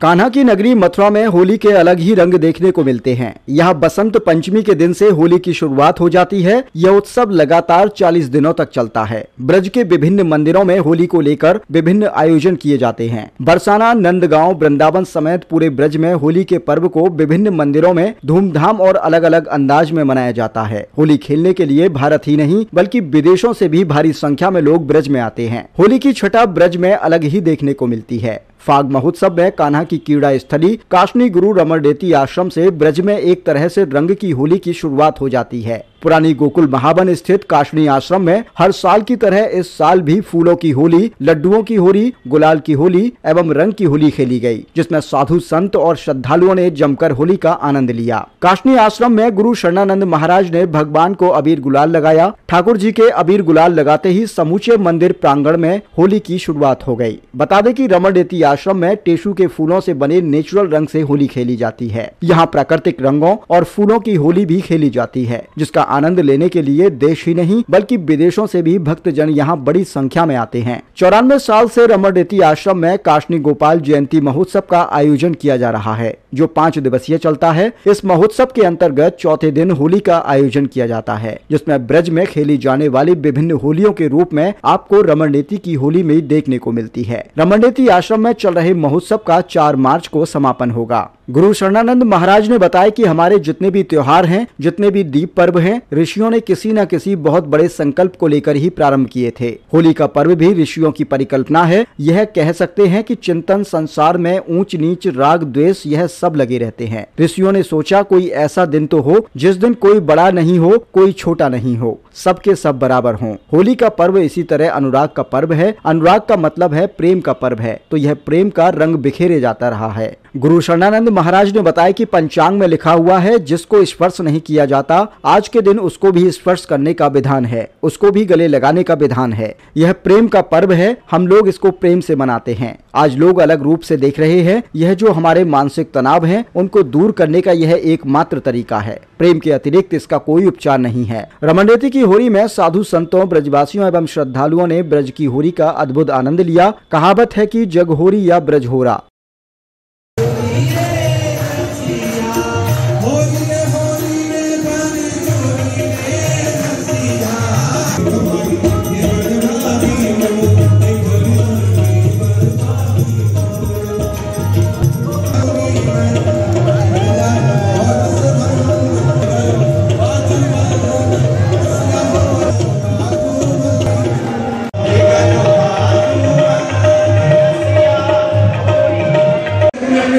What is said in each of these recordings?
कान्हा की नगरी मथुरा में होली के अलग ही रंग देखने को मिलते हैं। यह बसंत पंचमी के दिन से होली की शुरुआत हो जाती है। यह उत्सव लगातार 40 दिनों तक चलता है। ब्रज के विभिन्न मंदिरों में होली को लेकर विभिन्न आयोजन किए जाते हैं। बरसाना, नंदगांव, वृंदावन समेत पूरे ब्रज में होली के पर्व को विभिन्न मंदिरों में धूमधाम और अलग अलग अंदाज में मनाया जाता है। होली खेलने के लिए भारत ही नहीं बल्कि विदेशों से भी भारी संख्या में लोग ब्रज में आते हैं। होली की छटा ब्रज में अलग ही देखने को मिलती है। फाग महोत्सव में कान्हा की क्रीड़ा स्थली काशनी गुरु रमणदेती आश्रम से ब्रज में एक तरह से रंग की होली की शुरुआत हो जाती है। पुरानी गोकुल महावन स्थित काशनी आश्रम में हर साल की तरह इस साल भी फूलों की होली, लड्डुओं की होली, गुलाल की होली एवं रंग की होली खेली गई, जिसमें साधु संत और श्रद्धालुओं ने जमकर होली का आनंद लिया। काशनी आश्रम में गुरु शरणानंद महाराज ने भगवान को अबीर गुलाल लगाया। ठाकुर जी के अबीर गुलाल लगाते ही समूचे मंदिर प्रांगण में होली की शुरुआत हो गई। बता दें कि रमणदेती आश्रम में टेसू के फूलों से बने नेचुरल रंग से होली खेली जाती है। यहाँ प्राकृतिक रंगों और फूलों की होली भी खेली जाती है, जिसका आनंद लेने के लिए देश ही नहीं बल्कि विदेशों से भी भक्तजन यहाँ बड़ी संख्या में आते हैं। 94 साल से रमणदेती आश्रम में काशनी गोपाल जयंती महोत्सव का आयोजन किया जा रहा है, जो 5 दिवसीय चलता है। इस महोत्सव के अंतर्गत चौथे दिन होली का आयोजन किया जाता है, जिसमें ब्रज में खेली जाने वाली विभिन्न होलियों के रूप में आपको रमणदेती की होली में देखने को मिलती है। रमणदेती आश्रम में चल रहे महोत्सव का 4 मार्च को समापन होगा। गुरु शरणानंद महाराज ने बताया कि हमारे जितने भी त्योहार हैं, जितने भी दीप पर्व हैं, ऋषियों ने किसी न किसी बहुत बड़े संकल्प को लेकर ही प्रारंभ किए थे। होली का पर्व भी ऋषियों की परिकल्पना है। यह कह सकते हैं कि चिंतन, संसार में ऊंच नीच, राग द्वेष, यह सब लगे रहते हैं। ऋषियों ने सोचा कोई ऐसा दिन तो हो जिस दिन कोई बड़ा नहीं हो, कोई छोटा नहीं हो, सबके सब बराबर हों। होली का पर्व इसी तरह अनुराग का पर्व है। अनुराग का मतलब है प्रेम का पर्व है, तो यह प्रेम का रंग बिखेरे जाता रहा है। गुरु शरणानंद महाराज ने बताया कि पंचांग में लिखा हुआ है, जिसको स्पर्श नहीं किया जाता आज के दिन उसको भी स्पर्श करने का विधान है, उसको भी गले लगाने का विधान है। यह प्रेम का पर्व है। हम लोग इसको प्रेम से मनाते हैं। आज लोग अलग रूप से देख रहे हैं। यह जो हमारे मानसिक तनाव हैं, उनको दूर करने का यह एकमात्र तरीका है। प्रेम के अतिरिक्त इसका कोई उपचार नहीं है। रमणदेती की होली में साधु संतों, ब्रजवासियों एवं श्रद्धालुओं ने ब्रज की होली का अद्भुत आनंद लिया। कहावत है कि जग होरी या ब्रज होरा।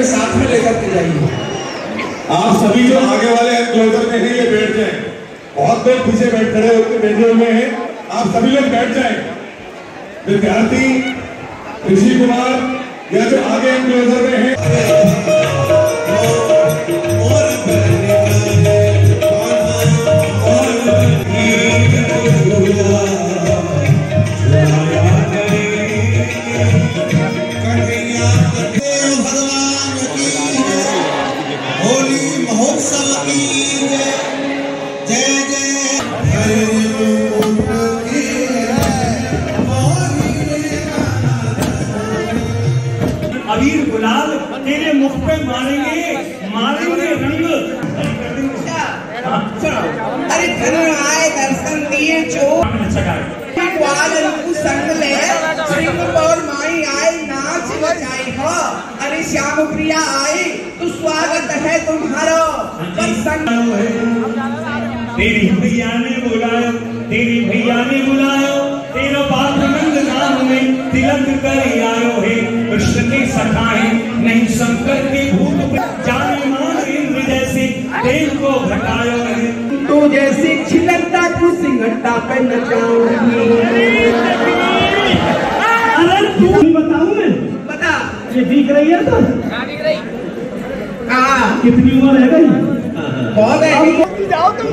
साथ में लेकर के जाइए। आप सभी जो आगे वाले एनक्लोजर में हैं, ये बैठ जाएं। बहुत लोग पीछे खड़े होकर बैठे हुए हैं, आप सभी लोग बैठ जाएं। विद्यार्थी, ऋषि कुमार या जो आगे एनक्लोजर में हैं, अबीर गुलाल तेरे मुख पे मारेंगे, मारेंगे रंग। अरे धन्य आए दर्शन दिए जो संग ले सिंह और माई आए नाच बजाई हो। अरे श्याम प्रिया आए तो स्वागत है तुम्हारा। तेरी भैया ने बुलायो, तेरी भैया ने बुलायो, तेरा बाप नंद नाम में तिलक कर आयो है। कृष्ण के सखाए नहीं शंकर के भूत, जाने मान इंद्र जैसे देव को घटायो है। तू जैसी छिलकता तू सिंगटा पे नचाऊंगी। अरे तू बताऊं मैं? बता। ये दिख रही है तो? दिख रही। हाँ। कितनी उम्र है गई? बहुत है। जाओ तुम।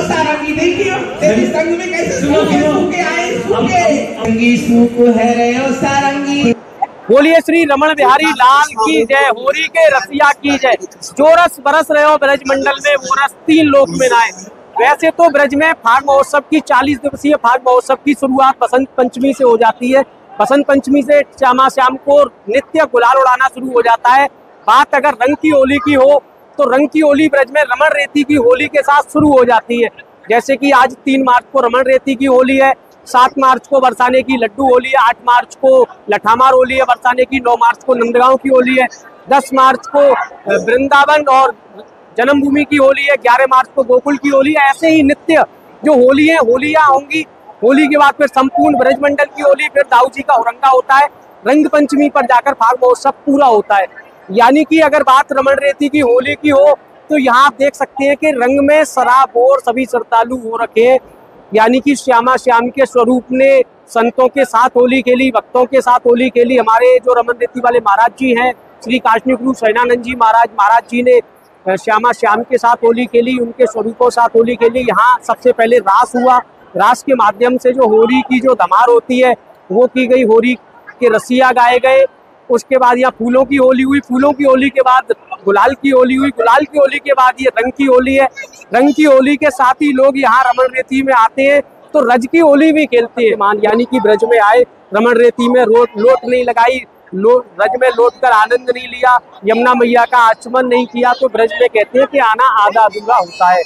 सारा की देखियो तेरी संग में कैसे सूखे आए सूखे। संगी सूख है रे ओ सारंगी। बोलिए श्री रमण बिहारी लाल की जय। होली के रसिया की जय। जो रस बरस रहे हो ब्रज मंडल में, वो रस 3 लोक में लाए। वैसे तो ब्रज में फाग महोत्सव की 40 दिवसीय फाग महोत्सव की शुरुआत बसंत पंचमी से हो जाती है, बसंत पंचमी से श्यामा श्याम को नित्य गुलाल उड़ाना शुरू हो जाता है। बात अगर रंग की होली की हो तो रंग की होली ब्रज में रमण रेती की होली के साथ शुरू हो जाती है। जैसे कि आज 3 मार्च को रमण रेती की होली है, 7 मार्च को बरसाने की लड्डू होली है, 8 मार्च को लठामार होली है बरसाने की, 9 मार्च को नंदगांव की होली है, 10 मार्च को वृंदावन और जन्मभूमि की होली है, 11 मार्च को गोकुल की होली है। ऐसे ही नित्य जो होली है, होलियां होंगी। होली के बाद फिर संपूर्ण ब्रजमंडल की होली, फिर दाऊ जी का औरंगा होता है। रंग पंचमी पर जाकर फाग महोत्सव पूरा होता है। यानी कि अगर बात रमण रेती की होली की हो तो यहाँ आप देख सकते हैं कि रंग में सराबोर सभी श्रद्धालु हो रखे हैं। यानी कि श्यामा श्याम के स्वरूप ने संतों के साथ होली खेली, भक्तों के साथ होली खेली। हमारे जो रमण रेती वाले महाराज जी हैं, श्री काशनी गुरु शैनानंद जी महाराज जी ने श्यामा श्याम के साथ होली खेली, उनके स्वरूपों के साथ होली खेली। यहाँ सबसे पहले रास हुआ, रास के माध्यम से जो होली की जो धमार होती है वो की गई, होली के रसिया गाए गए। उसके बाद यहाँ फूलों की होली हुई, फूलों की होली के बाद गुलाल की होली हुई, गुलाल की होली के बाद ये रंग की होली है। रंग की होली के साथ ही लोग यहाँ रमण रेती में आते हैं तो रज की होली भी खेलते हैं। यानी कि ब्रज में आए, रमण रेती में लोट नहीं लगाई, ब्रज में लौट कर आनंद नहीं लिया, यमुना मैया का आचमन नहीं किया, तो ब्रज में कहते हैं कि आना आधा अधूरा होता है।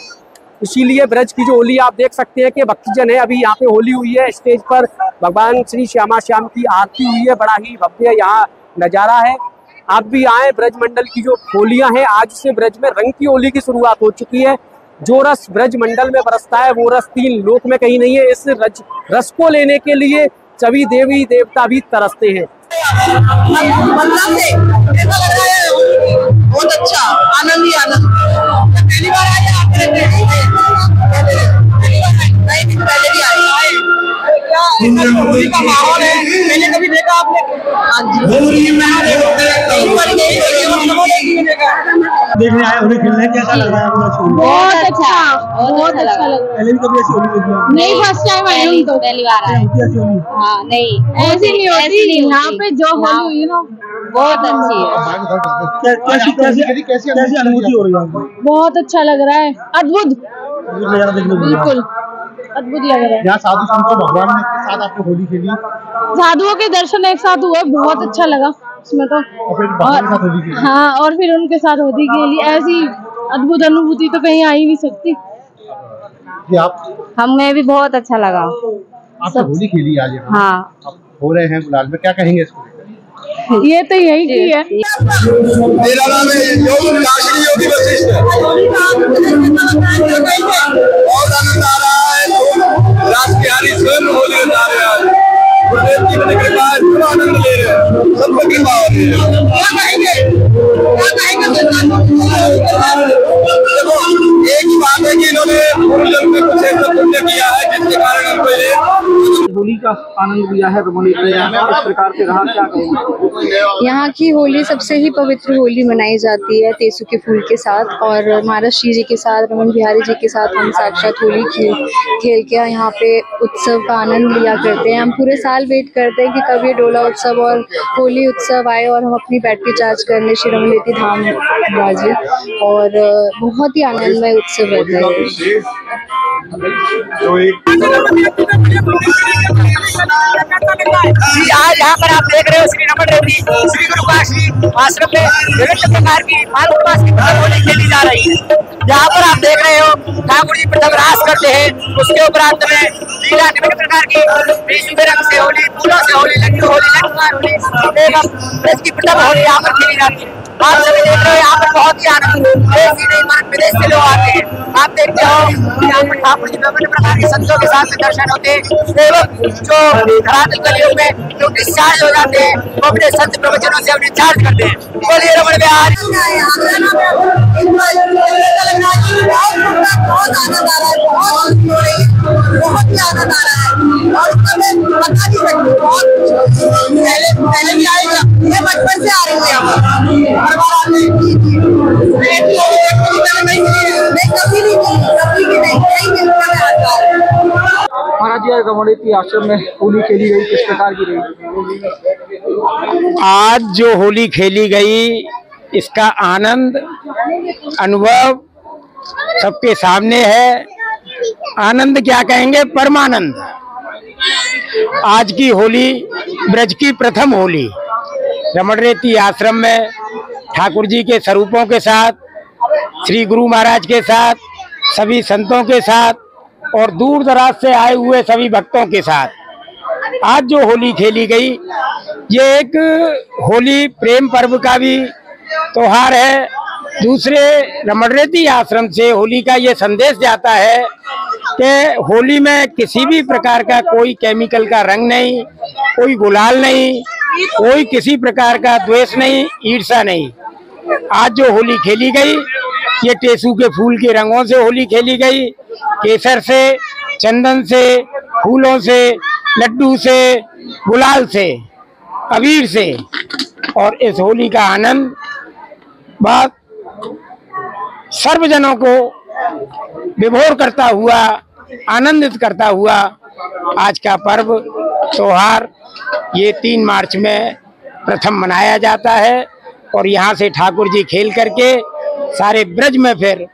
इसीलिए ब्रज की जो होली आप देख सकते हैं कि भक्तजन है, अभी यहाँ पे होली हुई है, स्टेज पर भगवान श्री श्यामा श्याम की आरती हुई है, बड़ा ही भव्य यहाँ नजारा है। आप भी आए, ब्रज मंडल की जो होलियां हैं, आज से ब्रज में रंग की होली की शुरुआत हो चुकी है। जो रस ब्रज मंडल में बरसता है वो रस 3 लोक में कहीं नहीं है। इस रस को लेने के लिए सभी देवी देवता भी तरसते हैं। बहुत अच्छा, आनंद ही आनंद। पहली बार आए, पहले भी आए। होली का माहौल है, पहले कभी देखा आपने? हाँ जी, देखने आए, होली खेलने कैसा लग रहा है? बहुत अच्छा, बहुत अच्छा लग रहा है। पहले भी कभी ऐसी होली देखी है? नहीं, फर्स्ट टाइम आई हूँ तो पहली बार आई। हाँ, नहीं ऐसी नहीं होती। यहाँ पे जो होली हुई ना बहुत अच्छी है। कैसी अनुभूति हो रही है आपको? बहुत अच्छा लग रहा है, अद्भुत, बिल्कुल अद्भुत लग रहा है। यहाँ साधु संतों भगवान के साथ आपने होली खेली, साधुओं के दर्शन एक साथ हुए, बहुत अच्छा लगा उसमें तो। हाँ, और फिर उनके साथ होली खेली, ऐसी अद्भुत अनुभूति तो कहीं आ ही नहीं सकती। हमें भी बहुत अच्छा लगा। आपने होली खेली आज? हाँ, हो रहे हैं गुलाल में, क्या कहेंगे इसको? ये तो यही की है। मेरा नाम है योगी वशिष्ठ। बहुत आनंद आ रहा है, राज बिहारी स्वयं होली उतार रहे हैं, गुरुदेव जी की कृपा है, पूरा आनंद ले रहे हैं, सबको कृपा हो रही है। देखो, एक ही बात है कि इन्होंने पूर्वजन्म में कुछ ऐसा पुण्य किया है जिसके कारण हमको ये होली का आनंद लिया है। इस प्रकार से रहा, क्या कहेंगे? यहाँ की होली सबसे ही पवित्र होली मनाई जाती है तेसु के फूल के साथ, और महाराज श्री जी के साथ, रमन बिहारी जी के साथ हम साक्षात होली खेल के यहाँ पे उत्सव का आनंद लिया करते हैं। हम पूरे साल वेट करते हैं कि कब ये डोला उत्सव और होली उत्सव आए और हम अपनी बैटरी चार्ज करने श्री रमन रेती धाम राजे, और बहुत ही आनंदमय उत्सव रहता है। आज यहाँ पर आप देख रहे हो श्री रमण रेती श्री गुरु काशी आश्रम में विभिन्न प्रकार की मानव मास की होली खेली जा रही है। यहाँ पर आप देख रहे हो ठाकुर जी प्रथम रास करते हैं, उसके उपरांत में लीला विभिन्न प्रकार की रंग से होली, फूलों से होली, लड्डू होली, लट्ठमार होली एवं ब्रज की प्रथम होली यहाँ पर खेली जाती है। आप सभी देख रहे हो यहाँ पर बहुत ही आनंद, देश ही नहीं मात्र विदेश से लोग आते हैं। आप देखते हो यहाँ पर ठाकुर जी विभिन्न प्रकार के संतों के साथ में दर्शन होते हैं एवं जो धरातल कलियुग में जो डिस्चार्ज हो जाते हैं वो अपने संत प्रवचनों से अपने चार्ज करते हैं। बोलिए रमण बिहारी। बहुत आनंद आ रहा है, बहुत ही आनंद आ रहा है, और उसमें बता नहीं सकते, बहुत पहले भी आएगा, मैं बचपन से आ रही हूँ यहाँ पर, हर बार आते हैं। महाराज जी, रमण रेती आश्रम में होली खेली गई, किस प्रकार की रही? आज जो होली खेली गई इसका आनंद अनुभव सबके सामने है। आनंद क्या कहेंगे, परमानंद। आज की होली ब्रज की प्रथम होली रमण रेती आश्रम में ठाकुर जी के स्वरूपों के साथ, श्री गुरु महाराज के साथ, सभी संतों के साथ और दूर दराज से आए हुए सभी भक्तों के साथ आज जो होली खेली गई, ये एक होली प्रेम पर्व का भी त्योहार है। दूसरे रमण रेती आश्रम से होली का ये संदेश जाता है कि होली में किसी भी प्रकार का कोई केमिकल का रंग नहीं, कोई गुलाल नहीं, कोई किसी प्रकार का द्वेष नहीं, ईर्ष्या नहीं। आज जो होली खेली गई ये टेसू के फूल के रंगों से होली खेली गई, केसर से, चंदन से, फूलों से, लड्डू से, गुलाल से, अबीर से। और इस होली का आनंद बहुत सर्वजनों को विभोर करता हुआ, आनंदित करता हुआ आज का पर्व त्योहार ये 3 मार्च में प्रथम मनाया जाता है। और यहाँ से ठाकुर जी खेल करके सारे ब्रज में फिर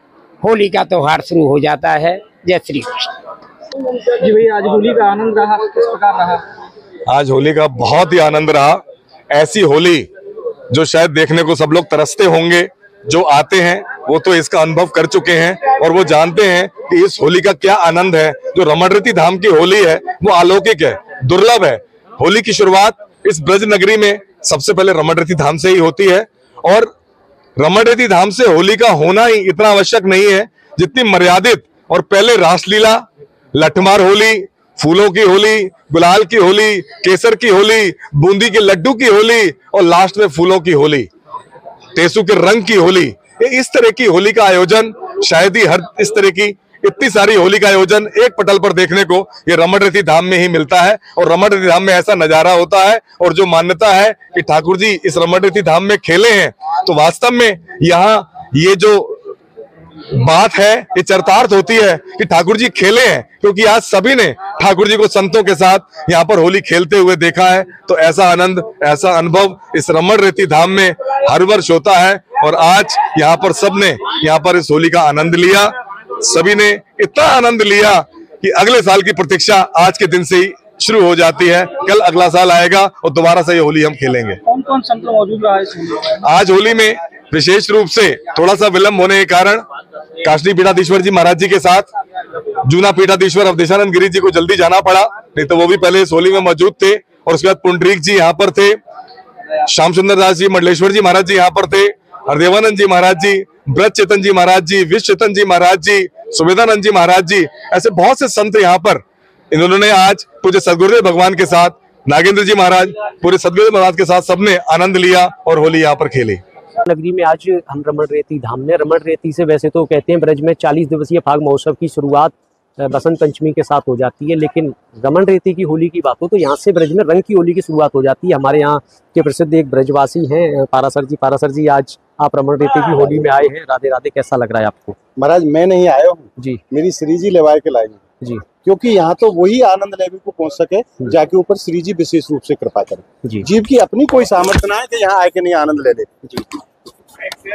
होली का त्योहार शुरू हो जाता है। जय श्री कृष्ण। जी भैया, आज होली का आनंद रहा, किस प्रकार रहा? आज होली का बहुत ही आनंद रहा। ऐसी होली जो शायद देखने को सब लोग तरसते होंगे, जो आते हैं वो तो इसका अनुभव कर चुके हैं और वो जानते हैं कि इस होली का क्या आनंद है। जो रमण रेती धाम की होली है वो अलौकिक है, दुर्लभ है। होली की शुरुआत इस ब्रज नगरी में सबसे पहले रमण रेती धाम से ही होती है और रमण रेती धाम से होली का होना ही इतना आवश्यक नहीं है जितनी मर्यादित। और पहले रासलीला, लठमार होली, फूलों की होली, गुलाल की होली, केसर की होली, बूंदी के लड्डू की होली और लास्ट में फूलों की होली, टेसू के रंग की होली। इस तरह की होली का आयोजन शायद ही हर इस तरह की इतनी सारी होली का आयोजन एक पटल पर देखने को ये रमण रेती धाम में ही मिलता है। और रमण रेती धाम में ऐसा नजारा होता है और जो मान्यता है कि ठाकुर जी इस रमण रेती धाम में खेले हैं, तो वास्तव में यहाँ ये जो बात है ये चरितार्थ होती है कि ठाकुर जी खेले हैं, क्योंकि आज सभी ने ठाकुर जी को संतों के साथ यहाँ पर होली खेलते हुए देखा है। तो ऐसा आनंद, ऐसा अनुभव इस रमण रेती धाम में हर वर्ष होता है और आज यहाँ पर सबने यहाँ पर इस होली का आनंद लिया। सभी ने इतना आनंद लिया कि अगले साल की प्रतीक्षा आज के दिन से ही शुरू हो जाती है। कल अगला साल आएगा और दोबारा से ये होली हम खेलेंगे। कौन कौन संत मौजूद रहा है आज होली में? विशेष रूप से थोड़ा सा विलंब होने के कारण काशी पीठाधीश्वर जी महाराज जी के साथ जूना पीठाधीश्वर अवधेशानंद गिरी जी को जल्दी जाना पड़ा, नहीं तो वो भी पहले इस होली में मौजूद थे। और उसके बाद पुंडरीक जी यहाँ पर थे, श्याम सुंदर दास जी, मंडलेश्वर जी महाराज जी यहाँ पर थे, हरदेवानंद जी महाराज जी, ब्रज चेतन जी महाराज जी, विश्व चेतन जी महाराज जी, सुवेदानंद जी महाराज जी, ऐसे बहुत से संत यहाँ पर इन्होंने आज पूज्य सदगुरुदेव भगवान के साथ, नागेंद्र जी महाराज, पूरे सदगुरुदेव महाराज के साथ सबने आनंद लिया और होली यहाँ पर खेली। नगरी में आज हम रमण रेती धाम में, रमण रेती से वैसे तो कहते हैं ब्रज में 40 दिवसीय फाग महोत्सव की शुरुआत बसंत पंचमी के साथ हो जाती है, लेकिन रमण रेती की होली की बात हो तो यहाँ से ब्रज में रंग की होली की शुरुआत हो जाती है। हमारे यहाँ के प्रसिद्ध एक ब्रजवासी हैं पारासर जी। पारासर जी, आज आप रमण रेती की होली में आए हैं, राधे राधे, कैसा लग रहा है आपको? महाराज, मैं नहीं आया हूँ जी, मेरी श्री जी लेवाए के लाई जी, क्योंकि यहाँ तो वही आनंद लेने को पहुंच सके जाके ऊपर श्री जी विशेष रूप से कृपा करें। जीव की अपनी कोई सामर्थ्य ना है कि यहाँ आके नहीं आनंद ले ले।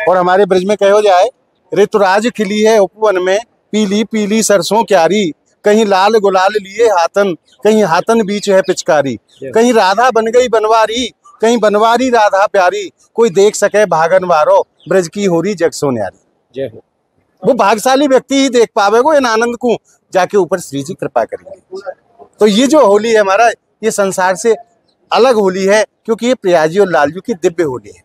और हमारे ब्रज में कहो जाए, ऋतुराज खिली है उपवन में, पीली पीली सरसों क्यारी, कहीं लाल गुलाल लिए हाथन, कहीं हाथन बीच है पिचकारी, कहीं राधा बन गई बनवारी, कहीं बनवारी राधा प्यारी, कोई देख सके भागन वारो, ब्रज की होरी जग सो न्यारी। जय हो। वो भाग्यशाली व्यक्ति ही देख पावेगो इन आनंद को, जाके ऊपर श्री जी कृपा करेंगे। तो ये जो होली है हमारा, ये संसार से अलग होली है, क्योंकि ये प्रियाजी और लालजू की दिव्य होली है।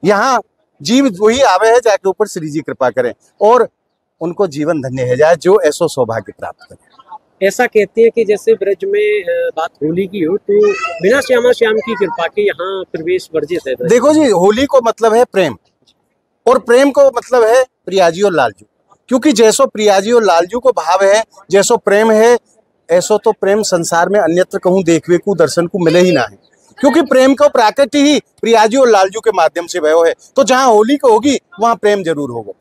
यहाँ जीव वही आवे है जाके ऊपर श्री जी कृपा करें और उनको जीवन धन्य है जाए जो ऐसो सौभाग्य प्राप्त करें। ऐसा कहते हैं कि जैसे ब्रज में बात होली की हो तो बिना श्यामा श्याम की कृपा के यहाँ प्रवेश वर्जित है। देखो जी, होली को मतलब है प्रेम और प्रेम को मतलब है प्रियाजी और लालजू, क्योंकि जैसो प्रियाजी और लालजू को भाव है, जैसो प्रेम है, ऐसो तो प्रेम संसार में अन्यत्र कहूँ देखने को दर्शन को मिले ही ना है, क्योंकि प्रेम को प्राकृति ही प्रियाजी और लालजू के माध्यम से भयो है। तो जहाँ होली को होगी वहाँ प्रेम जरूर होगा,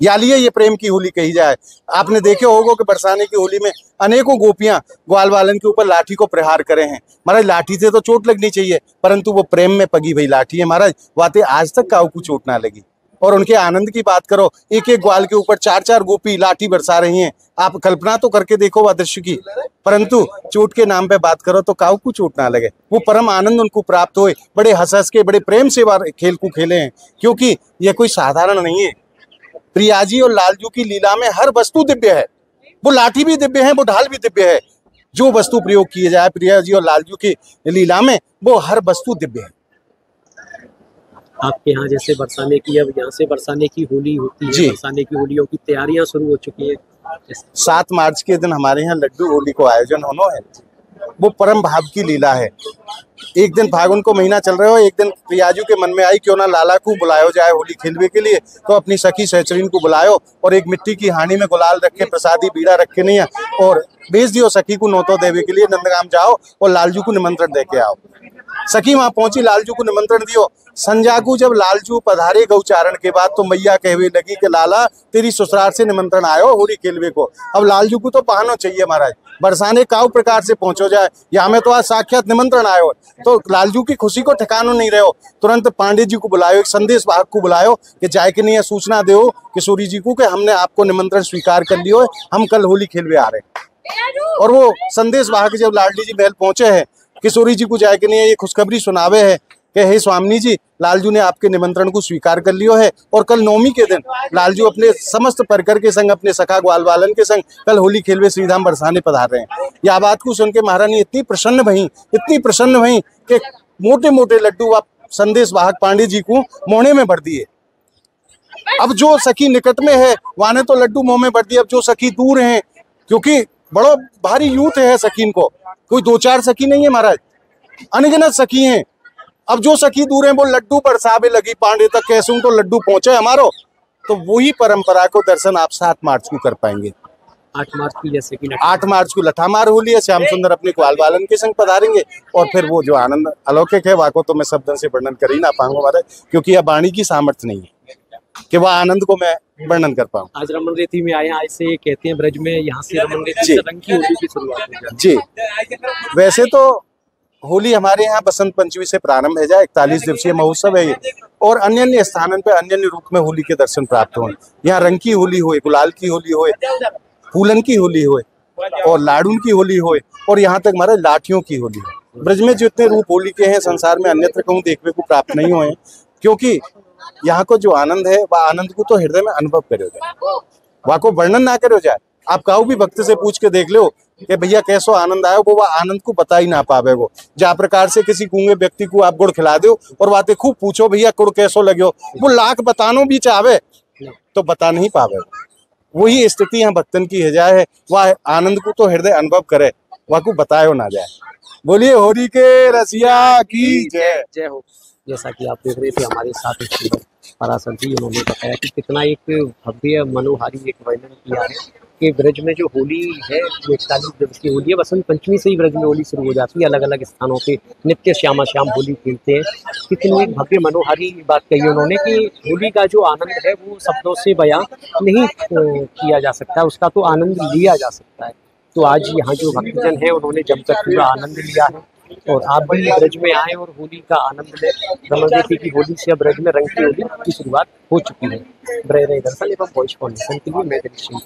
यालिए ये प्रेम की होली कही जाए। आपने देखे होगा कि बरसाने की होली में अनेकों गोपियां ग्वाल वालन के ऊपर लाठी को प्रहार करे हैं। महाराज, लाठी से तो चोट लगनी चाहिए, परंतु वो प्रेम में पगी भई लाठी है महाराज, वाते आज तक काऊ को चोट ना लगी। और उनके आनंद की बात करो, एक एक ग्वाल के ऊपर 4-4 गोपी लाठी बरसा रही हैं। आप कल्पना तो करके देखो वह दृश्य की। परंतु चोट के नाम पे बात करो तो काऊ को चोट ना लगे, वो परम आनंद उनको प्राप्त हुए। बड़े हंस हंस के, बड़े प्रेम से खेल को खेले हैं, क्योंकि यह कोई साधारण नहीं है। प्रियाजी और लालजू की लीला में हर वस्तु दिव्य है, वो लाठी भी दिव्य है, वो ढाल भी दिव्य है। जो वस्तु प्रयोग किए जाए प्रियाजी और लालजू की लीला में, वो हर वस्तु दिव्य है। आपके यहाँ जैसे बरसाने की, अब यहाँ से बरसाने की होली होती है, बरसाने की होलियों की तैयारियां शुरू हो चुकी है। 7 मार्च के दिन हमारे यहाँ लड्डू होली को आयोजन होना है। वो परम भाव की लीला है। एक दिन फागुन को महीना चल रहे हो, एक दिन प्रियाजू के मन में आई क्यों ना लाला को बुलायो जाए होली खेलने के लिए, तो अपनी सखी सहचरीन को बुलायो और एक मिट्टी की हांडी में गुलाल रखे, प्रसादी बीड़ा रखे नहीं है, और भेज दियो सखी को नौतो देवे के लिए नंदगाम जाओ और लालजू को निमंत्रण दे के आओ। सखी वहां पहुंची, लालजू को निमंत्रण दियो। संजाकू जब लालजू पधारे गौचारण के बाद, तो मैया कहवे लगी कि लाला तेरी ससुराल से निमंत्रण आयो होली खेलवे को। अब लालजू को तो बहाना चाहिए महाराज, बरसाने काउ प्रकार से पहुंचो जाए, यहाँ में तो आज साक्षात निमंत्रण आयो। तो लालजू की खुशी को ठिकाना नहीं रहे हो, तुरंत पांडे जी को बुलायो, एक संदेश वाहक को बुलायो कि जाए कि नहीं सूचना दो किशोरी जी को कि हमने आपको निमंत्रण स्वीकार कर लियो है, हम कल होली खेलवे आ रहे हैं। और वो संदेश वाहक जब लाडली जी महल पहुंचे हैं, किशोरी जी को जाए कि नहीं ये खुशखबरी सुनावे है कि हे स्वामी जी, लालजू ने आपके निमंत्रण को स्वीकार कर लियो है, और कल नवमी के दिन लालजू अपने समस्त परिकर के संग, अपने सखा ग्वाल वालन के संग कल होली खेलवे श्रीधाम बरसाने पधार रहे हैं। यह बात को सुन के महारानी इतनी प्रसन्न भई कि मोटे मोटे लड्डू आप संदेश वाहक पांडे जी को मोहने में भर दिए। अब जो सखी निकट में है वहां ने तो लड्डू मुंह में भर दिए, अब जो सखी दूर है, क्योंकि बड़ो भारी यूथ है सखीन को, कोई 2-4 सखी नहीं है महाराज, अनगिनत सखी हैं। अब जो सखी दूर है वो लड्डू बरसावे लगी पांडे तक, कैसे तो लड्डू पहुंचे हमारो। तो वही परंपरा को दर्शन आप 7 मार्च को कर पाएंगे। 8 मार्च की जैसे कि 8 मार्च को लठामार होली है, श्याम सुंदर अपने ग्वाल वालन के संग पधारेंगे, और फिर वो जो आनंद अलौकिक है वाको तो मैं शब्दों से वर्णन कर ही ना पाऊंगा महाराज, क्योंकि यह वाणी की सामर्थ्य नहीं है कि वह आनंद को मैं वर्णन कर पाऊँ। आज रमन रेती में आए, आज से कहते हैं ब्रज में यहाँ से रमन रेती से रंग की होली की शुरुआत हो जी। वैसे तो होली हमारे यहाँ बसंत पंचमी से प्रारंभ है, 41 दिवसीय महोत्सव है ये, और अन्य अन्य स्थानों पे अन्य अन्य रूप में होली के दर्शन प्राप्त हुए। यहाँ रंग की होली हुए, गुलाल की होली हुए, फूलन की होली हुए, और लाडून की होली हुए, और यहाँ तक हमारे लाठियों की होली हुई। ब्रज में जितने रूप होली के हैं संसार में अन्यत्र कहूँ देखने को प्राप्त नहीं हुए, क्योंकि यहाँ को जो आनंद है वह आनंद को तो हृदय में अनुभव करो जाए, वहाँ को वर्णन ना करो जाए। आप काऊ भी भक्त से पूछ के देख लो कि भैया कैसो आनंद आयो, वो आनंद को बता ही ना पावे। वो जहाँ प्रकार से किसी गूंगे व्यक्ति को आप गुड़ खिला दो और बातें खूब पूछो भैया गुड़ कैसो लग्यो, वो लाख बतानो भी चाहे तो बता नहीं पावे। वही स्थिति यहाँ भक्तन की है जाए, वह आनंद को तो हृदय अनुभव करे, वह को बतायो ना जाए। बोलिए होली के रसिया की जय। जय हो। जैसा कि आप देख रहे थे हमारे साथ पराशर जी, उन्होंने बताया कि कितना एक भव्य मनोहारी एक वर्णन किया है कि ब्रज में जो होली है वो 41 दिवस की होली है। बसंत पंचमी से ही ब्रज में होली शुरू हो जाती है, अलग अलग स्थानों पे नित्य श्यामा श्याम होली खेलते हैं। कितनी एक भव्य मनोहारी बात कही उन्होंने कि होली का जो आनंद है वो शब्दों से बयां नहीं किया जा सकता, उसका तो आनंद लिया जा सकता है। तो आज यहाँ जो भक्तजन है उन्होंने जमकर पूरा आनंद लिया है, और आप भी ब्रज में आए और होली का आनंद लें। रमन रेती की होली से अब ब्रज में रंग की होली की शुरुआत हो चुकी है। दर्शन एवं वॉइस फाउंडेशन के लिए मैं दिलीप सिंह।